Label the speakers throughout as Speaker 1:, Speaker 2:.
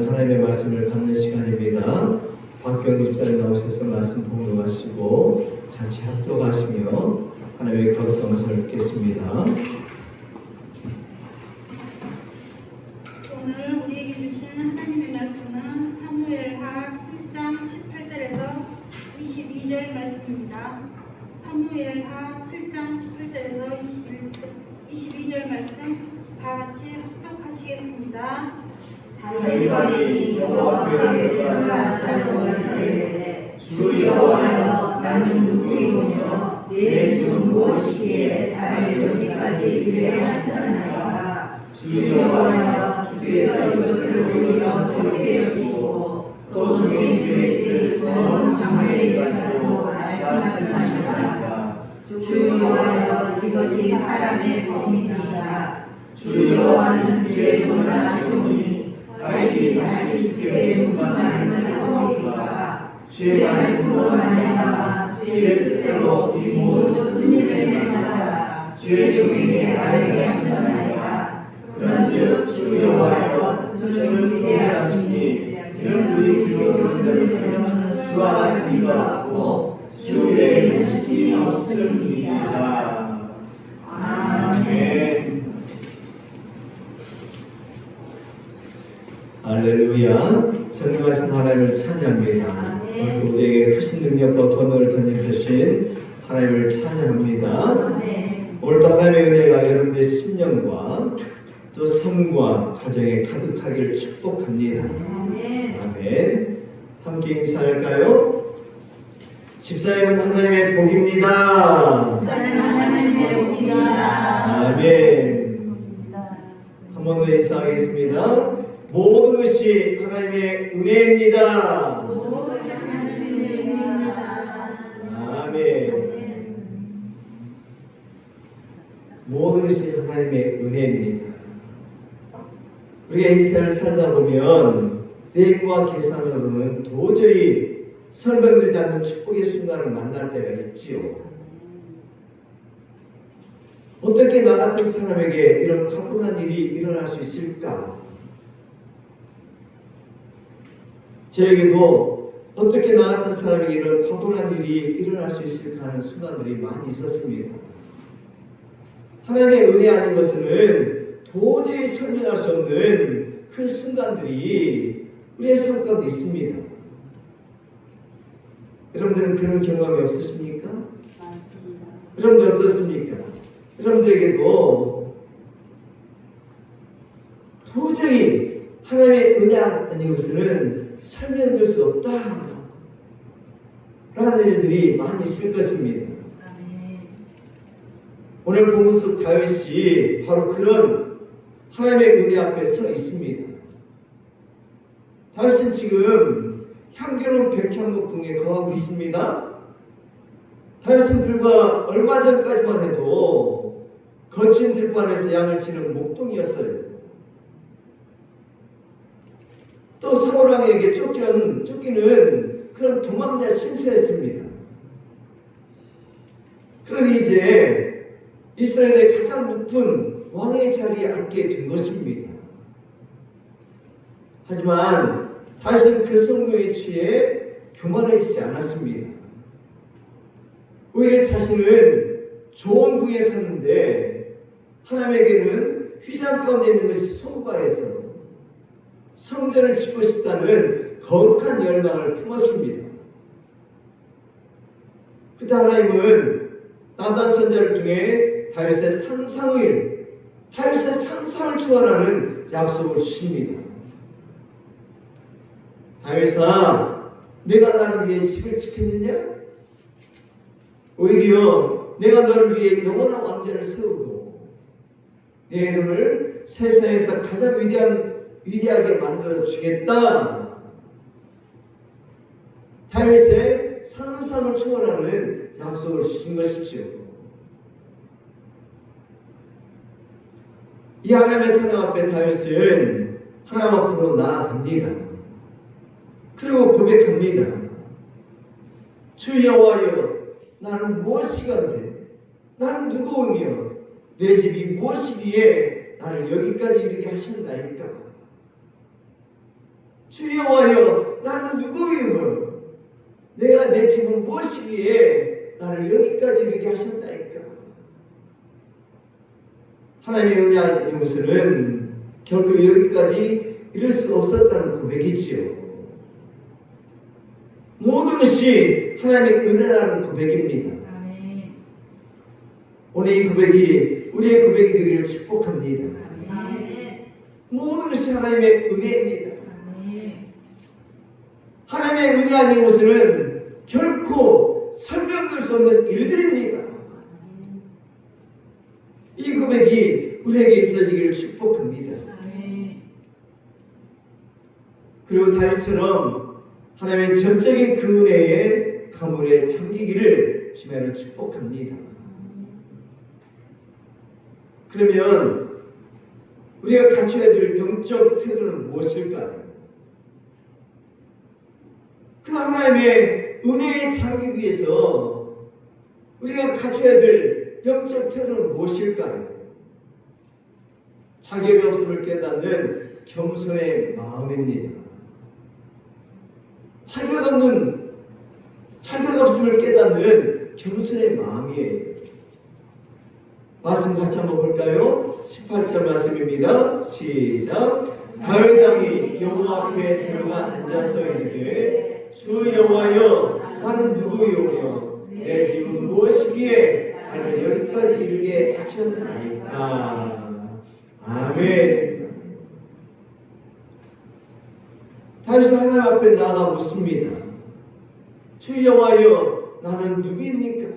Speaker 1: 우리는 하나님의 말씀을 받는 시간입니다. 박경희 집사님 나오셔서 말씀 봉독하시고 같이 합독하시며 하나님의 거룩한 말씀을 듣겠습니다.
Speaker 2: 오늘 우리에게 주신 하나님의 말씀은 사무엘하 7장 18절에서 22절 말씀입니다. 사무엘하 7장 18절에서 22절 말씀 다 같이 합독하시겠습니다.
Speaker 3: 다윗이 여호와께 대언하시되 주 여호와여 나는 누구이오며 내 지금 무엇이기에 나를 여기까지 이르게 하시나이까. 주 여호와여 주께서 이것을 오히려 좋게 여기시고 또 주의 죄를 먼 장래에까지도 말씀하시나이까. 주 여호와여 이것이 사람의 범입니다. 주 여호와는 주의 손을 하시오니 다시 주께 무슨 말씀을 하오리까. 주의 말씀으로 말미암아 주의 뜻대로 이 모든 일을 행하사 주의 종에게 알게 하셨나이다. 그런즉 주 여호와여 주는 위대하시니 이는 우리 귀로 들으면 주와 같은 이가 없고 주 외에는 신이 없음이니이다. 아멘.
Speaker 1: 할렐루야. 전능하신 하나님을 찬양합니다. 우리에게 크신 능력과 권능을 던져주신 하나님을 찬양합니다. 오늘도 하나님의 은혜가 여러분들의 심령과 또 삶과 가정에 가득하기를 축복합니다. 아멘. 함께 인사할까요? 집사님은 하나님의 복입니다.
Speaker 3: 집사님은 하나님의 복입니다.
Speaker 1: 아멘. 한 번 더 인사하겠습니다. 모든 것이 하나님의 은혜입니다.
Speaker 3: 모든 것이 하나님의 은혜입니다.
Speaker 1: 아멘. 모든 것이 하나님의 은혜입니다. 우리가 이 세상을 살다 보면 내과 계산으로는 도저히 설명되지 않는 축복의 순간을 만날 때가 있지요. 어떻게 나 같은 사람에게 이런 가뿐한 일이 일어날 수 있을까? 저에게도 어떻게 나 같은 사람에게 이런 가뿐한 일이 일어날 수 있을까 하는 순간들이 많이 있었습니다. 하나님의 은혜 아닌 것은 도저히 설명할 수 없는 그 순간들이 우리의 삶 가운데 있습니다. 여러분들은 그런 경험이 없으십니까?
Speaker 3: 맞습니다.
Speaker 1: 여러분들 어떻습니까? 여러분들에게도 도저히 하나님의 은혜 아닌 것은 설명할 수 없다 라는 일들이 많이 있을 것입니다. 오늘 본문 속 다윗이 바로 그런 하나님의 은혜 앞에 서 있습니다. 다윗은 지금 향기로운 백향목궁에 거하고 있습니다. 다윗은 불과 얼마 전까지만 해도 거친 들판에서 양을 치는 목동이었어요. 또 사울왕에게 쫓기는 그런 도망자 신세였습니다. 그런데 이제 이스라엘의 가장 높은 왕의 자리에 앉게 된 것입니다. 하지만 다윗은 그 성공에 취해 교만해지지 않았습니다. 오히려 자신은 좋은 부에 섰는데 하나님에게는 휘장 가운데 있는 것이 송구하여서 성전을 짓고 싶다는 거룩한 열망을 품었습니다. 그때 하나님은 나단 선지자를 통해 다윗의 상상을 초월하는 약속을 주십니다. 다윗아, 내가 나를 위해 집을 지켰느냐? 오히려 내가 너를 위해 영원한 왕자를 세우고 내 이름을 세상에서 가장 위대하게 만들어 주겠다. 다윗의 상상을 초월하는 약속을 주신 것이죠. 이 하나님의 사랑 앞에 다윗은 하나님 앞으로 나아갑니다. 그리고 고백합니다. 주 여호와여, 나는 무엇이건데? 나는 누구오며 내 집이 무엇이기에 나를 여기까지 이르게 하셨나이까? 주 여호와여 나는 누구이요? 내가 내 집은 무엇이기에 나를 여기까지 이르게 하셨다니까. 하나님의 은혜 아닌 것은 결국 여기까지 이룰 수 없었다는 고백이지요. 모든 것이 하나님의 은혜라는 고백입니다.
Speaker 3: 아멘.
Speaker 1: 오늘 이 고백이 우리의 고백이 되기를 축복합니다.
Speaker 3: 아멘.
Speaker 1: 모든 것이 하나님의 은혜입니다.
Speaker 3: 아멘.
Speaker 1: 하나님의 은혜 아닌 것은 결코 설명될 수 없는 일들입니다. 이 고백이 우리에게 있어지기를 축복합니다.
Speaker 3: 아멘.
Speaker 1: 그리고 다윗처럼 하나님의 전적인 그 은혜의 가물에 잠기기를 주님으로 축복합니다. 그러면 우리가 갖춰야 될 영적 태도는 무엇일까요? 그 하나님의 은혜에 잠기기 위해서 우리가 갖춰야 될 영적 태도는 무엇일까요? 자격이 없음을 깨닫는 겸손의 마음입니다. 자격 없음을 깨닫는 겸손의 마음이에요. 말씀 같이 한번 볼까요? 18절 말씀입니다. 시작. 다윗 왕이 여호와 앞에 들어가 앉아서 이르되 주 여호와여 나는 누구요며 내 집은 무엇이기에 나를 여기까지 이르게 하셨나이까. 아멘. 다윗은 하나님 앞에 나아가 묻습니다. 주 여호와여 나는 누구입니까?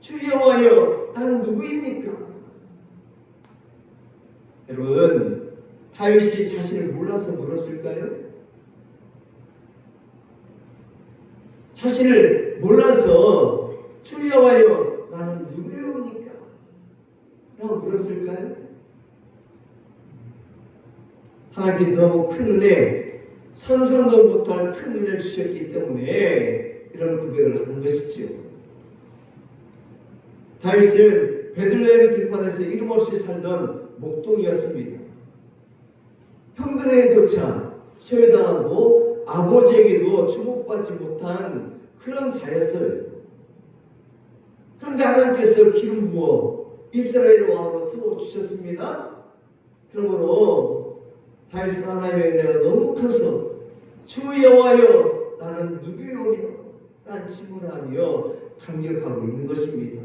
Speaker 1: 주 여호와여 나는 누구입니까? 여러분, 다윗이 자신을 몰라서 물었을까요? 자신을 몰라서 주 여호와여 나는 누구입니까? 라고 물었을까요? 하나님께서 너무 큰 은혜, 상상도 못할 큰 은혜를 주셨기 때문에 이런 고백을 하는 것이지요. 다윗은 베들레헴 들판에서 이름 없이 살던 목동이었습니다. 형들에게조차 소외당하고 아버지에게도 주목받지 못한 그런 자였어요. 그런데 하나님께서 기름 부어 이스라엘 왕으로 세워주셨습니다. 그러므로 다윗은 하나님의 은혜가 너무 커서 주 여호와여 나는 누구요며 라는 질문하며 감격하고 있는 것입니다.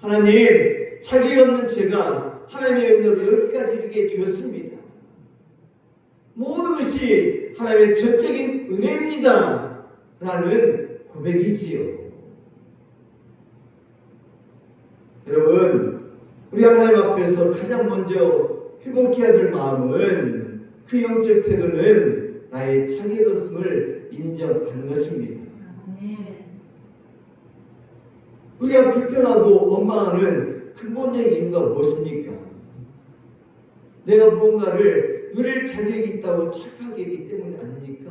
Speaker 1: 하나님, 자격이 없는 제가 하나님의 은혜로 여기까지 이르게 되었습니다. 모든 것이 하나님의 전적인 은혜입니다 라는 고백이지요. 여러분, 우리 하나님 앞에서 가장 먼저 회복해야 될 마음은 그 영적 태도는 나의 자격 없음을 인정하는 것입니다. 우리가 불평하고 원망하는 근본적인 이유가 무엇입니까? 내가 무언가를 누릴 자격이 있다고 착각하기 때문이 아닙니까?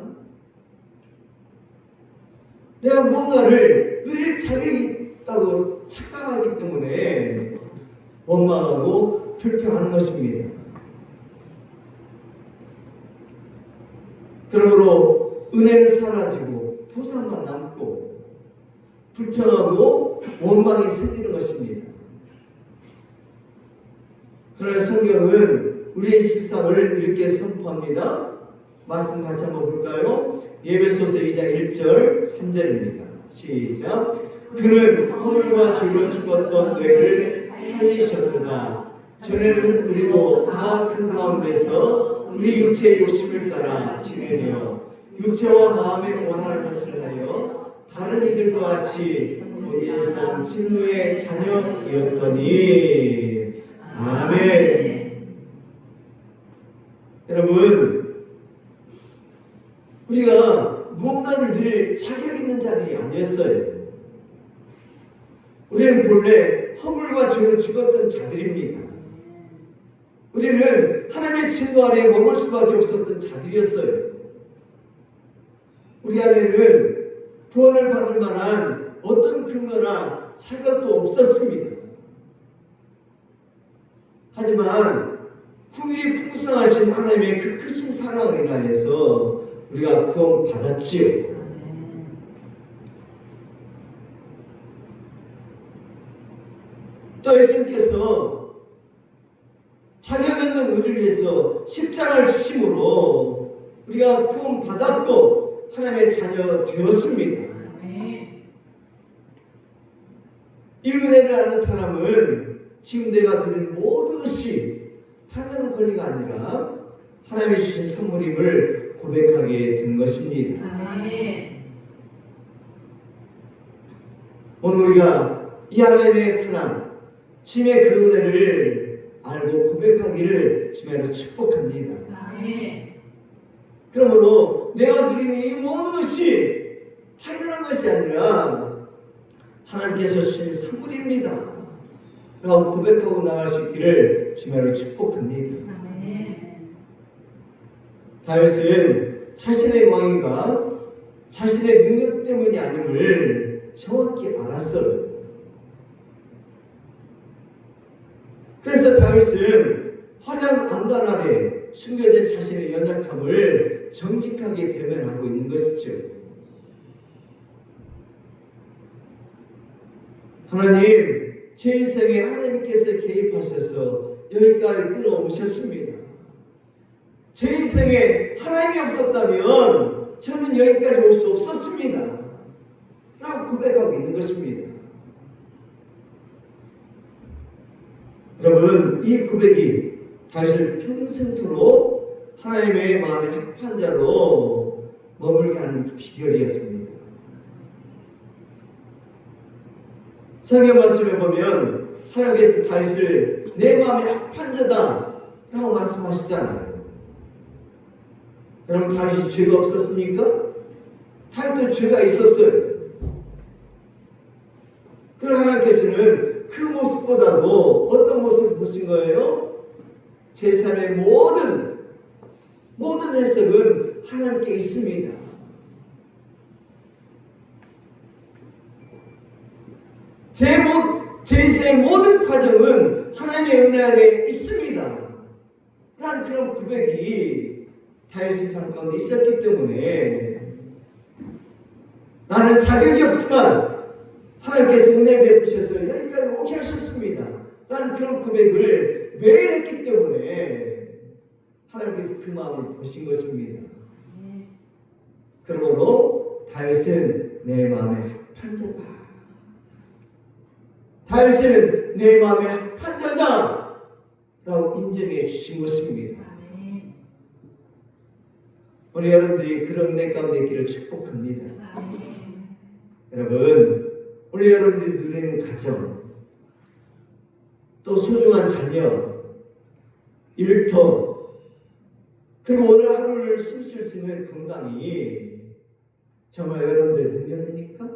Speaker 1: 내가 무언가를 누릴 자격이 있다고 착각하기 때문에 원망하고 불평하는 것입니다. 그러므로 은혜는 사라지고 보상만 남고 불평하고 원망이 생기는 것입니다. 그러나 성경은 우리의 실상을 이렇게 선포합니다. 말씀 같이 한번 볼까요? 에베소서 2장 1절 3절입니다. 시작. 그는 허물과 죄로 죽었던 뇌를 살리셨구나. 전에는 우리도 다 그 가운데서 우리 육체의 욕심을 따라 지내며 육체와 마음에 원하는 것을 하여 다른 이들과 같이 본인에서 진노의 자녀이었더니. 아멘. 여러분, 우리가 무언가를 늘 자격 있는 자들이 아니었어요. 우리는 본래 허물과 죄로 죽었던 자들입니다. 우리는 하나님의 진노 아래 머물 수밖에 없었던 자들이었어요. 우리 안에는 구원을 받을 만한 어떤 근거나 자격도 없었습니다. 하지만 풍일이 풍성하신 하나님의 그 크신 사랑을 인하여서 우리가 구원받았지요. 또 예수님께서 자격 없는 우리를 위해서 십자가를 지심으로 우리가 구원받았고 하나님의 자녀 되었습니다. 이 은혜를 아는 사람은 지금 내가 드린 모든 것이 당연한 권리가 아니라 하나님이 주신 선물임을 고백하게 된 것입니다. 오늘 우리가 이 하나님의 사랑, 주님의 그 은혜를 알고 고백하기를 주님으로 축복합니다. 그러므로 내가 드리는 이 모든 것이 당연한 것이 아니라 하나님께서 주신 선물입니다 라고 고백하고 나갈 수 있기를 주님으로 축복합니다. 다윗은 자신의 왕위가 자신의 능력 때문이 아님을 정확히 알았어요. 그래서 다윗은 화려한 안단 아래 숨겨진 자신의 연약함을 정직하게 대면하고 있는 것이죠. 하나님, 제 인생에 하나님께서 개입하셔서 여기까지 끌어오셨습니다. 제 인생에 하나님이 없었다면 저는 여기까지 올 수 없었습니다 라고 고백하고 있는 것입니다. 여러분, 이 고백이 다윗을 평생토록 하나님의 마음의 합한 자로 머물게 하는 비결이었습니다. 성경 말씀에 보면 하나님께서 다윗을 내 마음의 합한 자다 라고 말씀하시잖아요. 여러분, 다윗이 죄가 없었습니까? 다윗도 죄가 있었어요. 그러나 하나님께서는 그 모습보다도 어떤 모습을 보신 거예요? 제 삶의 모든 해석은 하나님께 있습니다. 제 인생의 모든 과정은 하나님의 은혜 안에 있습니다 라는 그런 고백이 다윗의 삶 가운데 있었기 때문에 나는 자격이 없지만 하나님께서 은혜 베푸셔서 여기까지 오게 하셨습니다 라는 그런 고백을 매일 했기 때문에 하나님께서 그 마음을 보신 것입니다. 그러므로 다윗은 내 마음의 합한 자다, 다윗은 내 마음의 합한 자다 라고 인정해 주신 것입니다. 우리 여러분들이 그런 은혜 가운데 있기를 축복합니다. 여러분, 우리 여러분들이 누리는 가정, 또 소중한 자녀, 일터, 그리고 오늘 하루를 숨쉴 수 있는 건강이 정말 여러분들의 능력입니까?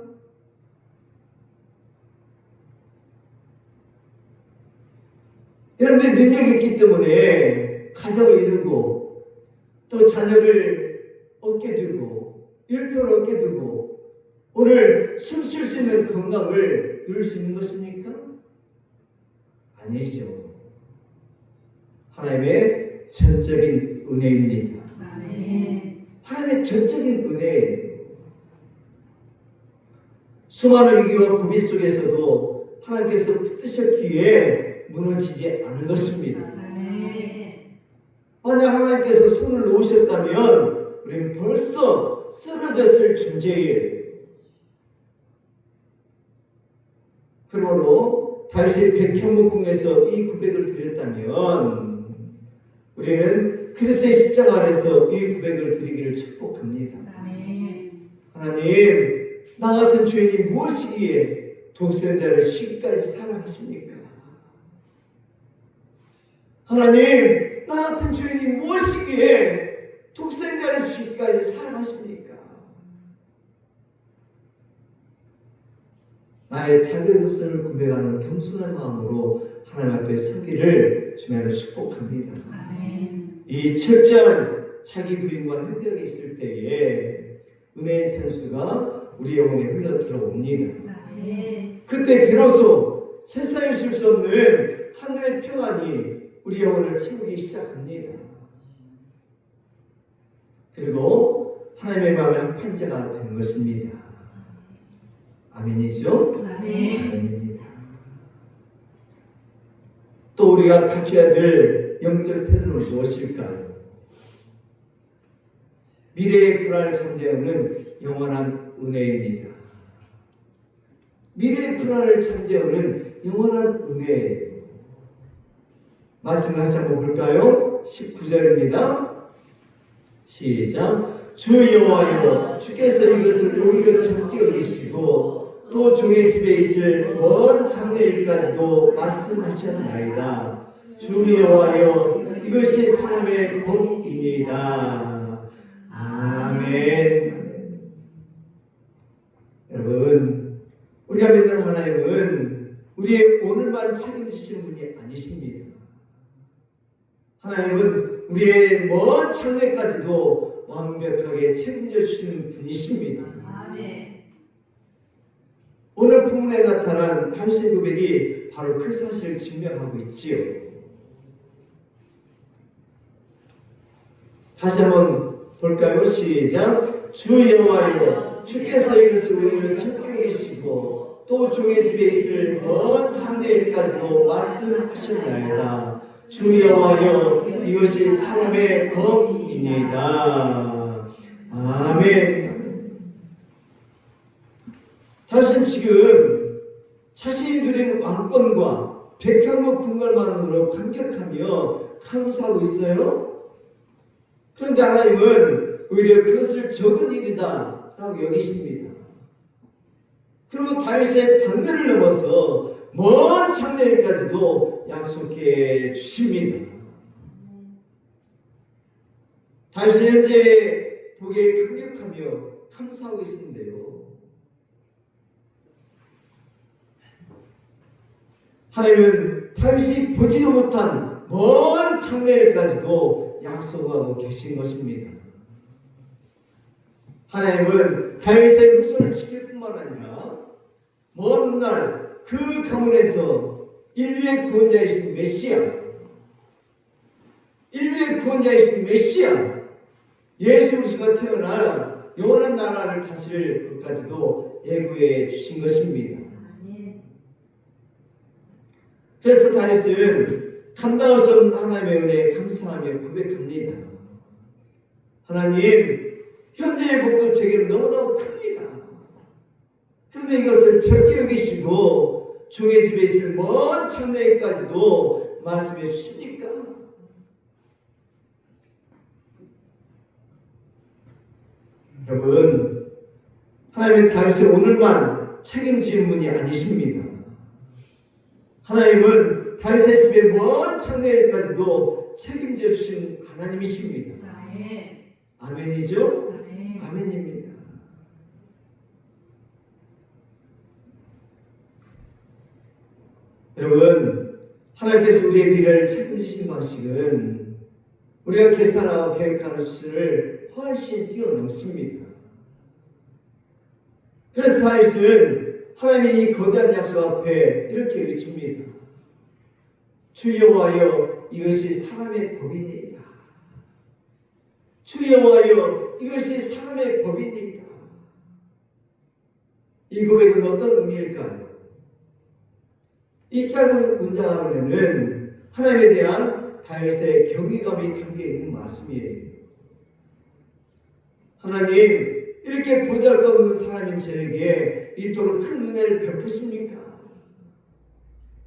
Speaker 1: 여러분들이 능력이 있기 때문에 가정을 이루고 또 자녀를 얻게 되고 일터를 얻게 되고 오늘 숨 쉴 수 있는 건강을 누릴 수 있는 것입니까? 아니죠. 하나님의 전적인 은혜입니다. 하나님의 전적인 은혜예요. 수많은 위기와 고비 속에서도 하나님께서 붙드셨기에 무너지지 않은 것입니다. 만약 하나님께서 손을 놓으셨다면 우리는 벌써 쓰러졌을 존재예요. 그러므로 다윗의 백향목궁에서 이 고백을 드렸다면 우리는 그리스도의 십자가 아래서 이 고백을 드리기를 축복합니다. 하나님, 나 같은 죄인이 무엇이기에 독생자를 시기까지 사랑하십니까? 하나님, 나 같은 죄인이 무엇이기에 독생자를 시기까지 사랑하십니까? 나의 자격 없음을 고백하는 겸손한 마음으로 하나님 앞에 서기를 주님으로 축복합니다. 이 철저한 자기 부인과 회개가 있을 때에 은혜의 선수가 우리 영혼에 흘러 들어옵니다. 그때 비로소 세상에 줄 수 없는 하늘의 평안이 우리 영혼을 채우기 시작합니다. 그리고 하나님의 마음에 한 판자가 된 것입니다. 아멘이죠? 아멘입니다. 또 우리가 갖춰야 될 영적 태도는 무엇일까요? 미래의 불안을 잠재우는 영원한 은혜입니다. 미래의 불안을 잠재우는 영원한 은혜예요. 말씀을 다시 한번 볼까요? 19절입니다. 시작. 주 여호와여, 주께서 이것을 오히려 적게 여기시고 또 종의 집에 있을 먼 장래일까지도 말씀하셨나이다. 주 여호와여, 이것이 사람의 복이니이다. 아멘. 여러분, 우리가 믿는 하나님은 우리의 오늘만 책임지시는 분이 아니십니다. 하나님은 우리의 먼 장래까지도 완벽하게 책임져 주시는 분이십니다.
Speaker 3: 아멘.
Speaker 1: 오늘 본문에 나타난 다윗의 고백이 바로 그 사실을 증명하고 있지요. 다시 한번 볼까요? 시작. 주 여호와여, 주께서 이것을 우리를 적게 계시고 또 종의 집에 있을 먼 장래일까지도 말씀하셨나이다. 주 여호와여, 이것이 사람의 법입니다. 아멘. 다윗은 지금 자신이 누린 왕권과 백향목 군걸만으로 감격하며 감사하고 있어요. 그런데 하나님은 오히려 그것을 적은 일이다 라고 여기십니다. 그리고 다윗의 반대를 넘어서 먼 장래일까지도 약속해 주십니다. 다윗은 현재 복에 감격하며 감사하고 있는데요. 하나님은 다윗이 보지도 못한 먼 장래일까지도 약속하고 계신 것입니다. 하나님은 다윗의 후손을 지킬 뿐만 아니라 먼 훗날 그 가문에서 인류의 구원자이신 메시아 예수 그리스도가 태어나 영원한 나라를 다스릴 것까지도 예고해 주신 것입니다. 그래서 다윗은 감당할 수 없는 하나님의 은혜에 감사하며 고백합니다. 하나님, 현재의 복도 제게는 너무너무 큽니다. 그런데 이것을 적게 여기시고 종의 집에 있을 먼 장래일까지도 말씀해 주십니까? 여러분, 하나님은 다윗의 오늘만 책임지는 분이 아니십니다. 하나님은 다윗의 집에 먼 장래일까지도 책임져 주신 하나님이십니다. 아멘이죠? 아멘입니다. 여러분, 하나님께서 우리의 미래를 책임지시는 방식은 우리가 계산하고 계획하는 수를 훨씬 뛰어넘습니다. 그래서 다윗은 하나님의 이 거대한 약속 앞에 이렇게 외칩니다. 주 여호와여, 이것이 사람의 법이니이다. 주 여호와여, 이것이 사람의 법이니이다. 이 고백은 어떤 의미일까요? 이 짧은 문장에는 하나님에 대한 다윗의 경외감이 담겨 있는 말씀이에요. 하나님, 이렇게 보잘것없는 사람인 저에게 이토록 큰 은혜를 베푸십니까?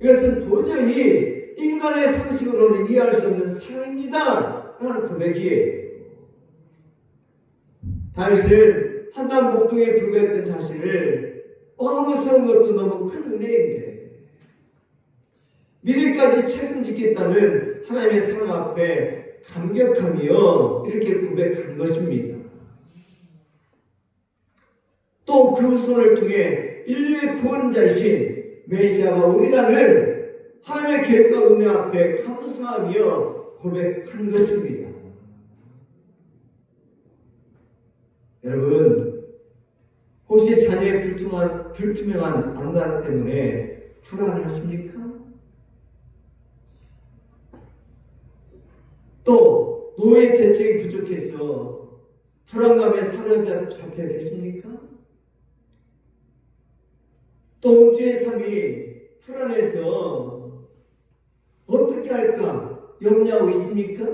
Speaker 1: 이것은 도저히 인간의 상식으로는 이해할 수 없는 사랑입니다 라는 고백이에요. 다윗은 한단 목동에 불과했던 자신을 어느 세운 것도 너무 큰 은혜인데 미래까지 책임지겠다는 하나님의 사랑 앞에 감격하며 이렇게 고백한 것입니다. 또 그 후손을 통해 인류의 구원자이신 메시아가 오리라는 하나님의 계획과 은혜 앞에 감사하며 고백한 것입니다. 여러분, 혹시 자녀의 불투명한 안전 때문에 불안하십니까? 노예 대책이 부족해서 불안감에 사로잡혀 계십니까? 또 뒤의 삶이 불안해서 어떻게 할까 염려하고 있습니까?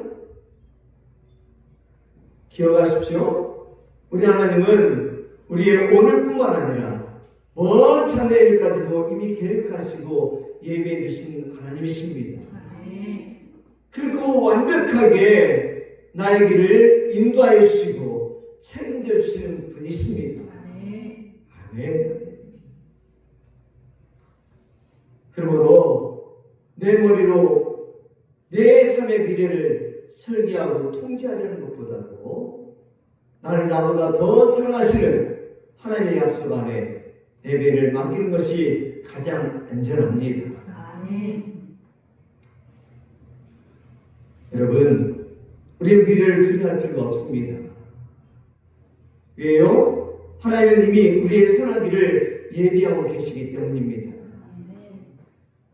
Speaker 1: 기억하십시오. 우리 하나님은 우리의 오늘뿐만 아니라 먼 장래일까지도 이미 계획하시고 예비해 주신 하나님이십니다. 그리고 완벽하게 나의 길을 인도하여 주시고 책임져 주시는 분이십니다. 아멘. 그러므로 내 머리로 내 삶의 미래를 설계하고 통제하려는 것보다도 나를 나보다 더 사랑하시는 하나님의 약속 안에 내 미래를 맡기는 것이 가장 안전합니다. 여러분, 우리의 미래를 두려워할 필요가 없습니다. 왜요? 하나님은 이미 우리의 선한 길을 예비하고 계시기 때문입니다.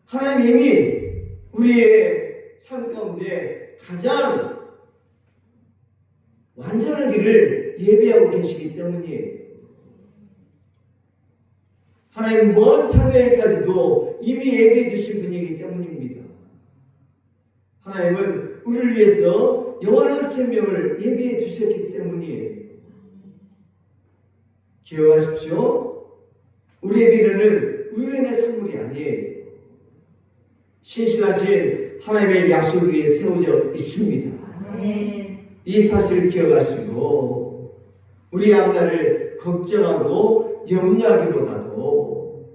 Speaker 1: 하나님이 이미 우리의 삶 가운데 가장 완전한 길을 예비하고 계시기 때문이에요. 하나님 먼 장래일까지도 이미 예비해 주신 분이기 때문입니다. 하나님은 우리를 위해서 영원한 생명을 예비해 주셨기 때문이에요. 기억하십시오. 우리의 미래는 우연의 산물이 아니에요. 신실하신 하나님의 약속 위에 세워져 있습니다. 이 사실을 기억하시고 우리 앞날을 걱정하고 염려하기보다도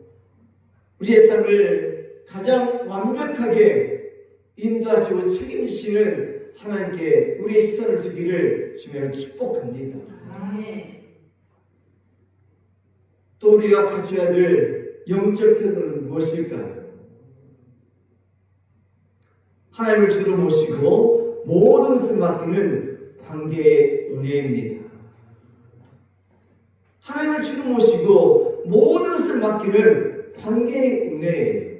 Speaker 1: 우리의 삶을 가장 완벽하게 인도하시고 책임지시는 하나님께 우리의 시선을 두기를 주님으로 축복합니다. 또 우리가 갖춰야 될 영적 태도는 무엇일까요? 하나님을 주로 모시고 모든 것을 맡기는 관계의 은혜입니다. 하나님을 주로 모시고 모든 것을 맡기는 관계의 은혜예요.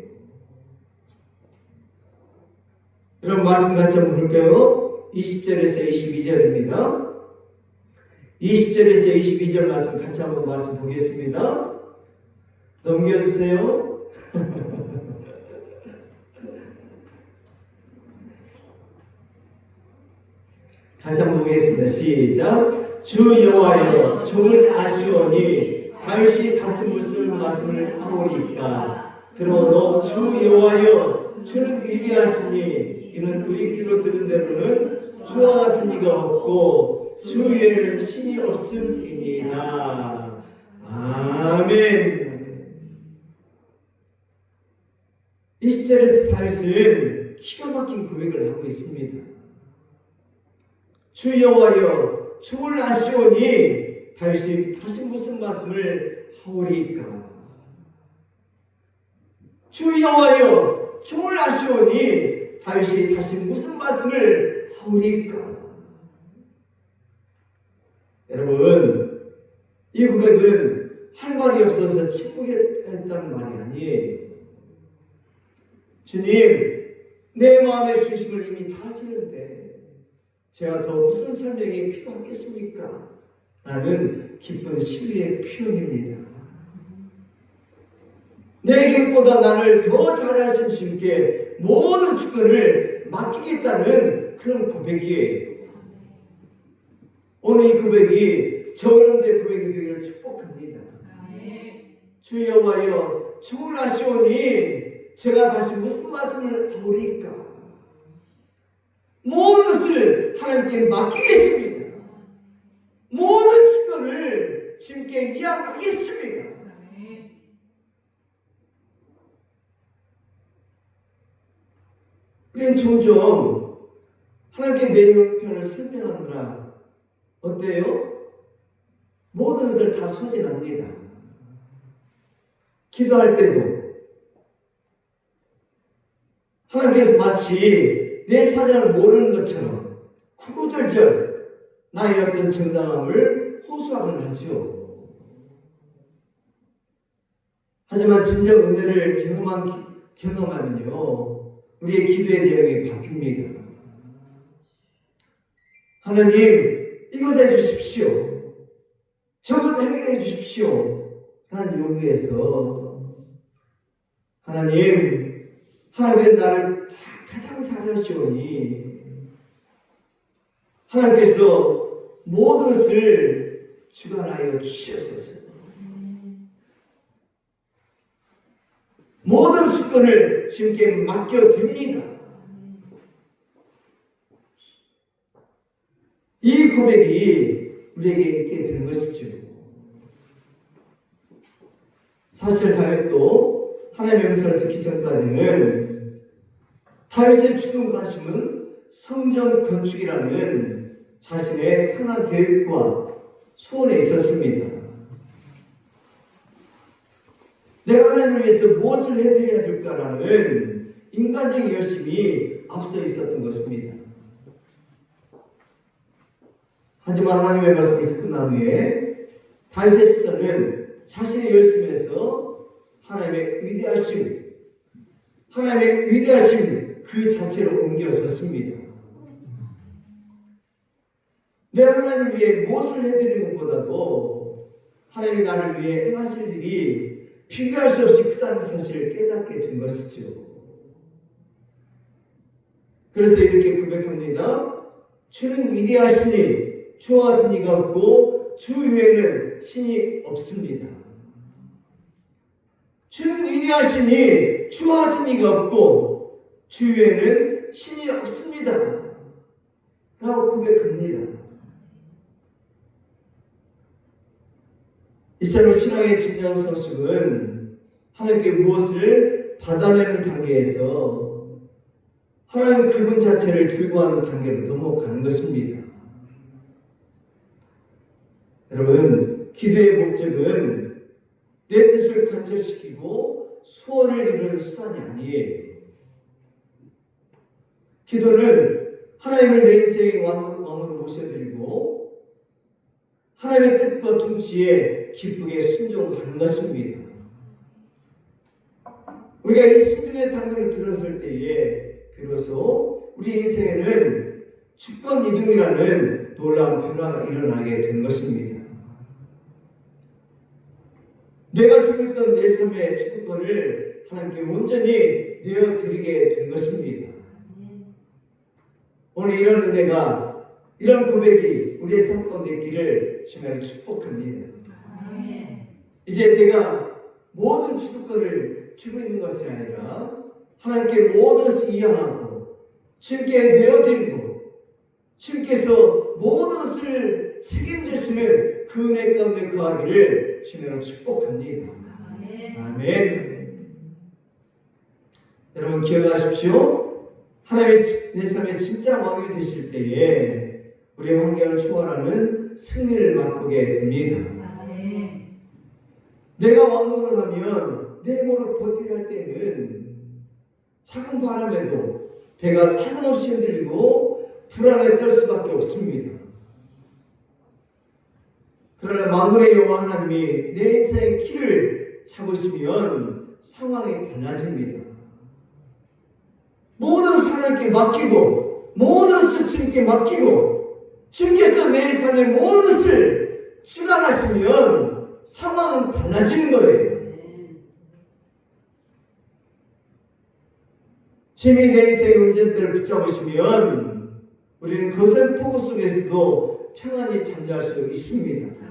Speaker 1: 여러분 말씀 같이 한번 볼까요? 20절에서 22절입니다. 20절에서 22절 말씀 같이 한번 말씀 보겠습니다. 넘겨주세요. 다시 한번 보겠습니다. 시작. 주 여호와여 종을 아시오니 다윗이 다시 무슨 말씀을 하오리까. 그러므로 주 여호와여 주는 위대하시니 이는 우리 귀로 들은 대로는 주와 같은 이가 없고 주 외에는 신이 없음이니라. 아멘. 20절에서 다윗은 기가 막힌 고백을 하고 있습니다. 주 여호와여 주를 아시오니 다윗이 다시 무슨 말씀을 하오리까. 주 여호와여 주를 아시오니 다윗이 다시 무슨 말씀을 하오리까. 여러분 이 고백은 할 말이 없어서 침묵했다는 말이 아니에요. 주님 내 마음의 중심을 이미 다 아시는데 제가 더 무슨 설명이 필요하겠습니까? 라는 기쁜 시위의 표현입니다. 내 계획보다 나를 더 잘 아신 주님께 모든 주권을 맡기겠다는 그런 고백이에요. 오늘 이 고백이 저 여러분들의 고백이 되기를 축복합니다. 주 여호와여 주를 아시오니 제가 다시 무슨 말씀을 하오리까. 모든 것을 하나님께 맡기겠습니다. 모든 주권을 주님께 이양하겠습니다. 우리는 종종 하나님께 내 형편을 설명하느라 어때요? 모든 것을 다 소진합니다. 기도할 때도 하나님께서 마치 내 사정을 모르는 것처럼 구구절절 나의 어떤 정당함을 호소하곤 하죠. 하지만 진정 은혜를 경험하면요 우리의 기도의 내용이 바뀝니다. 하나님 이것 해주십시오. 저것 해결해 주십시오. 라는 요구에서 하나님께서 나를 가장 잘하시오니 하나님께서 모든 것을 주관하여 주시옵소서. 모든 주권을 주님께 맡겨드립니다. 이 고백이 우리에게 있게 된 것이죠. 사실 다윗도 하나님의 음성을 듣기 전까지는 다윗의 주동 관심은 성전 건축이라는 자신의 선한 계획과 소원에 있었습니다. 내가 하나님을 위해서 무엇을 해드려야 될까라는 인간적인 열심이 앞서 있었던 것입니다. 하지만 하나님의 말씀을 듣고 난 후에 다윗의 시선은 자신의 열심에서 하나님의 위대하심 그 자체로 옮겨졌습니다. 내가 하나님을 위해 무엇을 해드리는 것보다도 하나님이 나를 위해 행하실 일이 비교할 수 없이 크다는 사실을 깨닫게 된 것이죠. 그래서 이렇게 고백합니다. 주는 위대하시니 주와 같은 이가 없고 주 외에는 신이 없습니다. 주는 위대하시니 주와 같은 이가 없고 주 외에는 신이 없습니다. 라고 고백합니다. 이처럼 신앙의 진정한 성숙은 하나님께 무엇을 받아내는 단계에서 하나님 그분 자체를 들고하는 단계로 넘어가는 것입니다. 여러분, 기도의 목적은 내 뜻을 관철시키고 소원을 이루는 수단이 아니에요. 기도는 하나님을 내 인생의 왕으로 모셔드리고 하나님의 뜻과 통치에 기쁘게 순종하는 것입니다. 우리가 이 순종의 단계를 들었을 때에 비로소 우리 인생에는 주권 이동이라는 놀라운 변화가 일어나게 된 것입니다. 내가 주고 있던 내 삶의 주권을 하나님께 온전히 내어드리게 된 것입니다. 오늘 이런 은혜가, 이런 고백이 우리의 삶 가운데 있기를 주님을 축복합니다. 이제 내가 모든 주권을 주고 있는 것이 아니라 하나님께 모든 것을 이양하고 주님께 내어드리고 주님께서 모든 것을 책임지시는 그 은혜 가운데 거하기를 주님으로 축복합니다. 아멘. 여러분 기억하십시오. 하나님의 내 삶의 진짜 왕이 되실 때에 우리의 환경을 초월하는 승리를 맛보게 됩니다. 내가 왕노릇 하면 내 몸을 버티려 할 때는 작은 바람에도 배가 사정없이 흔들리고 불안에 떨 수밖에 없습니다. 그러나 만군의 여호와 하나님이 내 인생의 키를 잡으시면 상황이 달라집니다. 모든 사람께 맡기고 모든 수치님께 맡기고 주님께서 내 삶의 모든 것을 주관하시면 상황은 달라지는 거예요. 주님이 내 인생의 운전대를 붙잡으시면 우리는 거센 폭우 속에서도 평안히 잠잘 수 있습니다.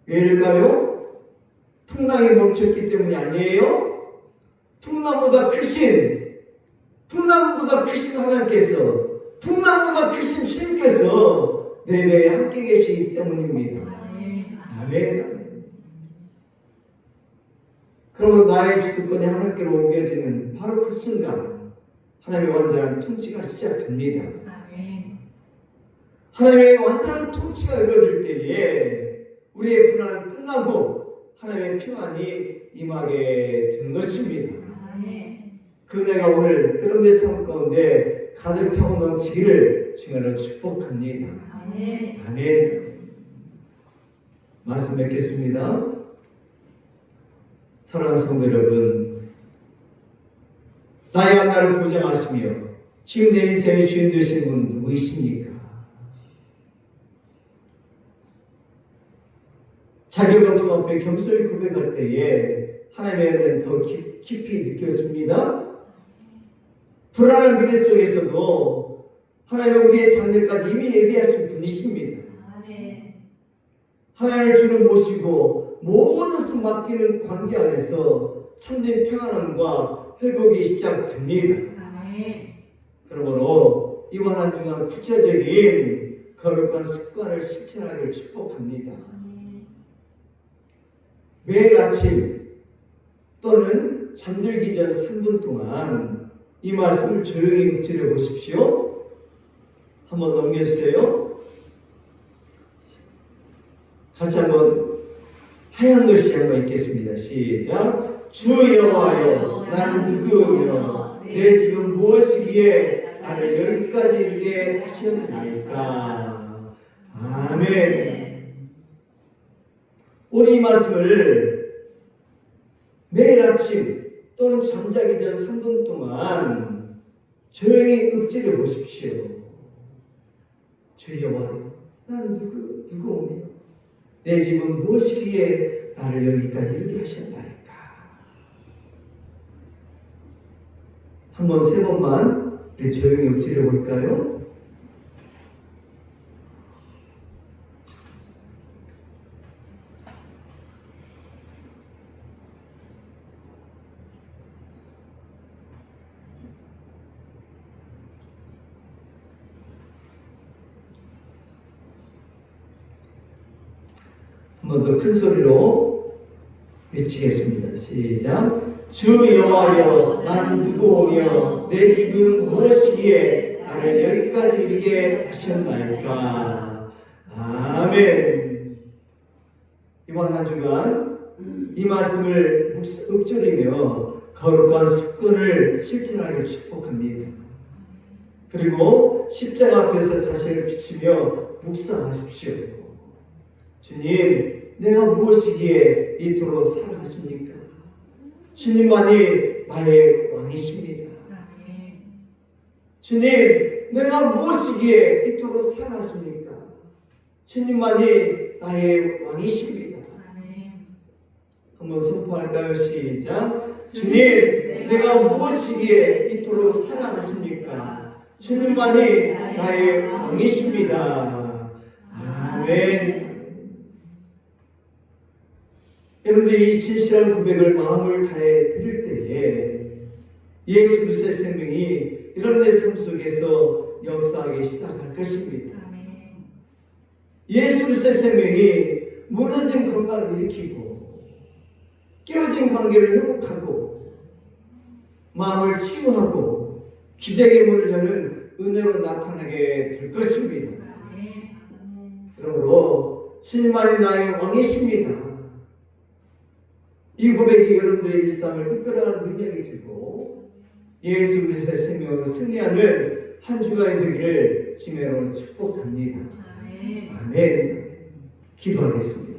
Speaker 1: 왜일까요? 풍랑이 멈췄기 때문이 아니에요. 풍랑보다 크신 하나님께서, 풍랑보다 크신 주님께서 내 배에 함께 계시기 때문입니다. 아멘. 그러면 나의 주도권이 하나님께로 옮겨지는 바로 그 순간 하나님의 완전한 통치가 시작됩니다. 하나님의 완전한 통치가 이루어질 때에 우리의 불안은 끝나고 하나님의 평안이 임하게 된 것입니다. 그 은혜가 오늘 여러분의 삶 가운데 가득 차고 넘치기를 주님으로 축복합니다. 아멘. 말씀 맺겠습니다. 사랑하는 성도 여러분, 나의 앞날을 보장하시며 지금 내 인생의 주인 되신 분 누구이십니까? 자격 없음 앞에 겸손히 고백할 때에 하나님의 은혜는 더 깊이 느껴집니다. 불안한 미래 속에서도 하나님은 우리의 장래까지 이미 예비하신 분이십니다. 하나님을 주를 모시고 모든 것을 맡기는 관계 안에서 참된 평안함과 회복이 시작됩니다. 그러므로 이번 한 주간 구체적인 거룩한 습관을 실천하기를 축복합니다. 매일 아침 또는 잠들기 전 3분 동안 이 말씀을 조용히 묵죄해 보십시오. 한번 넘겨주세요. 같이 한번 하얀 글씨 한번 읽겠습니다. 시작. 주 여호와여, 나는 누구며 내 지금 무엇이기에 나를 여기까지 이르게 하셨나이까. 아멘. 오늘 이 말씀을 매일 아침 또는 잠자기 전 3분 동안 조용히 읊조려 보십시오. 주 여호와여, 나는 누구오며 내 집은 무엇이기에 나를 여기까지 이르게 하셨나이까. 한번 3번만 우리 조용히 읊조려 볼까요? 한 번 더 큰 소리로 외치겠습니다. 시작. 주 여호와여, 나는 누구오며 내 집은 무엇이기에 나를 여기까지 이르게 하셨나이까. 아멘. 이번 한 주간 이 말씀을 읊조리며 거룩한 습관을 실천하기를 축복합니다. 그리고 십자가 앞에서 자신을 비추며 묵상하십시오. 주님, 내가 무엇이기에 이토록 사랑하십니까? 주님만이 나의 왕이십니다. 주님, 내가 무엇이기에 이토록 사랑하십니까? 주님만이 나의 왕이십니다. 한번 선포할까요? 시작. 주님, 내가 무엇이기에 이토록 사랑하십니까? 주님만이 나의 왕이십니다. 아멘. 여러분들이 이 진실한 고백을 마음을 다해 드릴 때에 예수 그리스도의 생명이 여러분의 삶 속에서 역사하기 시작할 것입니다. 예수 그리스도의 생명이 무너진 건강을 일으키고 깨어진 관계를 회복하고 마음을 치유하고 기적의 문을 여는 은혜로 나타나게 될 것입니다. 그러므로 주님만이 나의 왕이십니다. 이 고백이 여러분들의 일상을 이끌어가는 능력이 되고 예수 그리스도의 생명으로 승리하는 한 주간이 되기를 주님으로 축복합니다. 아멘. 기도하겠습니다.